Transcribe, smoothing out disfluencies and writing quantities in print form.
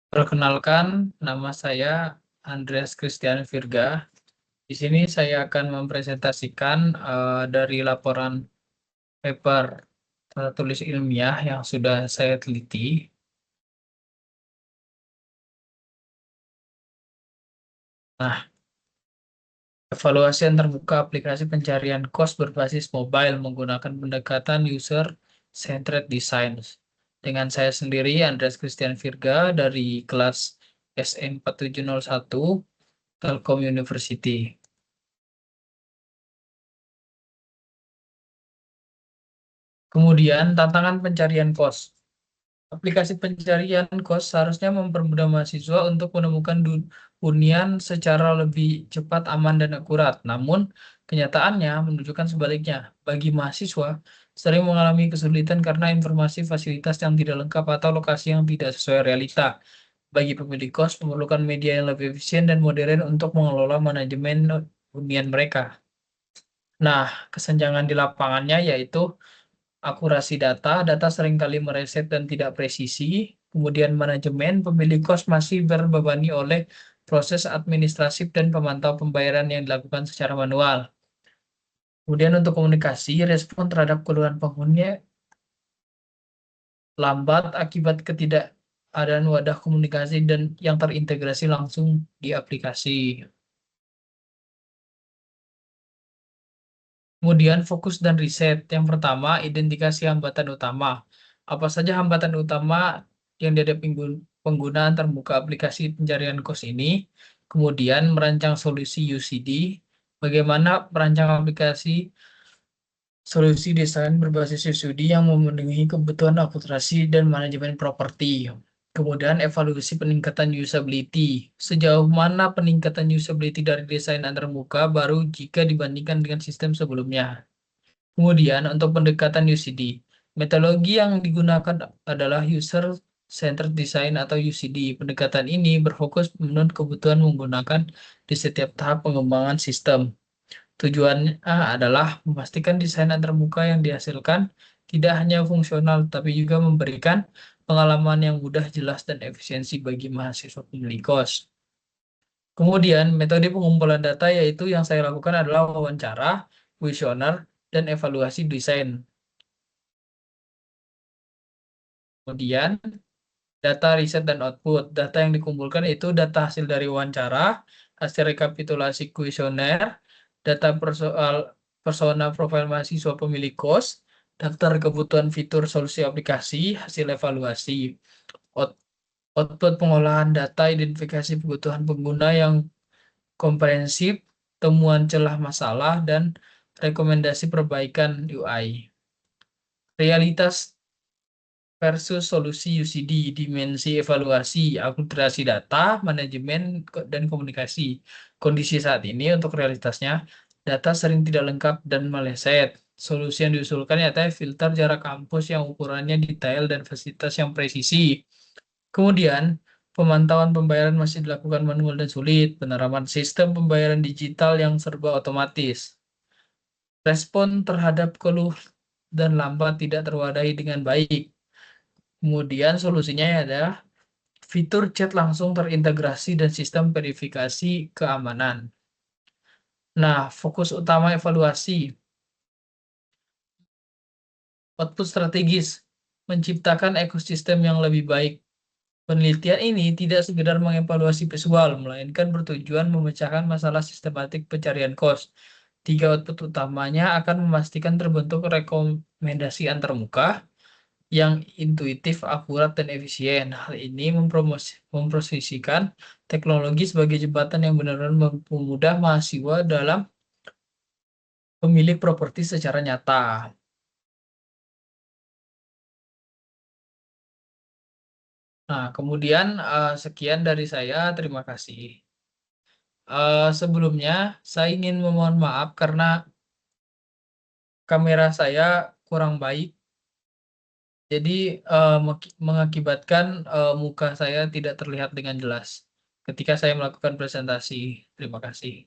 Perkenalkan, nama saya Andreas Christian Virga. Di sini saya akan mempresentasikan dari laporan paper tulis ilmiah yang sudah saya teliti. Nah, evaluasi yang terbuka aplikasi pencarian kos berbasis mobile menggunakan pendekatan user-centered design. Dengan saya sendiri, Andreas Christian Virga dari kelas SN4701 Telkom University. Kemudian, tantangan pencarian kos. Aplikasi pencarian kos seharusnya mempermudah mahasiswa untuk menemukan hunian secara lebih cepat, aman, dan akurat. Namun, kenyataannya menunjukkan sebaliknya. Bagi mahasiswa, sering mengalami kesulitan karena informasi fasilitas yang tidak lengkap atau lokasi yang tidak sesuai realita. Bagi pemilik kos, memerlukan media yang lebih efisien dan modern untuk mengelola manajemen hunian mereka. Nah, kesenjangan di lapangannya yaitu akurasi data, data seringkali meleset dan tidak presisi. Kemudian manajemen, pemilik kos masih terbebani oleh proses administratif dan pemantau pembayaran yang dilakukan secara manual. Kemudian untuk komunikasi, respon terhadap keluhan penghuni lambat akibat ketidakadaan wadah komunikasi dan yang terintegrasi langsung di aplikasi. Kemudian fokus dan riset. Yang pertama, identifikasi hambatan utama. Apa saja hambatan utama yang dihadapi pengguna terbuka aplikasi pencarian kos ini? Kemudian merancang solusi UCD. Bagaimana merancang aplikasi solusi desain berbasis UCD yang memenuhi kebutuhan akulturasi dan manajemen properti. Kemudian evaluasi peningkatan usability. Sejauh mana peningkatan usability dari desain antarmuka baru jika dibandingkan dengan sistem sebelumnya? Kemudian untuk pendekatan UCD, metodologi yang digunakan adalah User Centered Design atau UCD. Pendekatan ini berfokus memenuhi kebutuhan menggunakan di setiap tahap pengembangan sistem. Tujuannya adalah memastikan desain antarmuka yang dihasilkan tidak hanya fungsional, tapi juga memberikan pengalaman yang mudah, jelas, dan efisiensi bagi mahasiswa pemilik kos. Kemudian, metode pengumpulan data yaitu yang saya lakukan adalah wawancara, kuesioner, dan evaluasi desain. Kemudian, data riset dan output. Data yang dikumpulkan itu data hasil dari wawancara, hasil rekapitulasi kuesioner, data persona profil mahasiswa pemilik kos, daftar kebutuhan fitur solusi aplikasi, hasil evaluasi. Out- Output pengolahan data, identifikasi kebutuhan pengguna yang komprehensif, temuan celah masalah, dan rekomendasi perbaikan UI. Realitas versus solusi UCD, dimensi evaluasi, akulturasi data, manajemen, dan komunikasi. Kondisi saat ini untuk realitasnya, data sering tidak lengkap dan meleset. Solusi yang diusulkan nyatanya filter jarak kampus yang ukurannya detail dan fasilitas yang presisi. Kemudian, pemantauan pembayaran masih dilakukan manual dan sulit. Penerapan sistem pembayaran digital yang serba otomatis. Respon terhadap keluh dan lambat tidak terwadahi dengan baik. Kemudian solusinya adalah fitur chat langsung terintegrasi dan sistem verifikasi keamanan. Nah, fokus utama evaluasi, output strategis, menciptakan ekosistem yang lebih baik. Penelitian ini tidak sekedar mengevaluasi visual, melainkan bertujuan memecahkan masalah sistematik pencarian kos. Tiga output utamanya akan memastikan terbentuk rekomendasi antarmuka yang intuitif, akurat, dan efisien. Hal ini memposisikan teknologi sebagai jembatan yang benar-benar mempermudah mahasiswa dalam pemilik properti secara nyata. Nah, kemudian sekian dari saya. Terima kasih. Sebelumnya, saya ingin memohon maaf karena kamera saya kurang baik. Jadi, mengakibatkan muka saya tidak terlihat dengan jelas ketika saya melakukan presentasi. Terima kasih.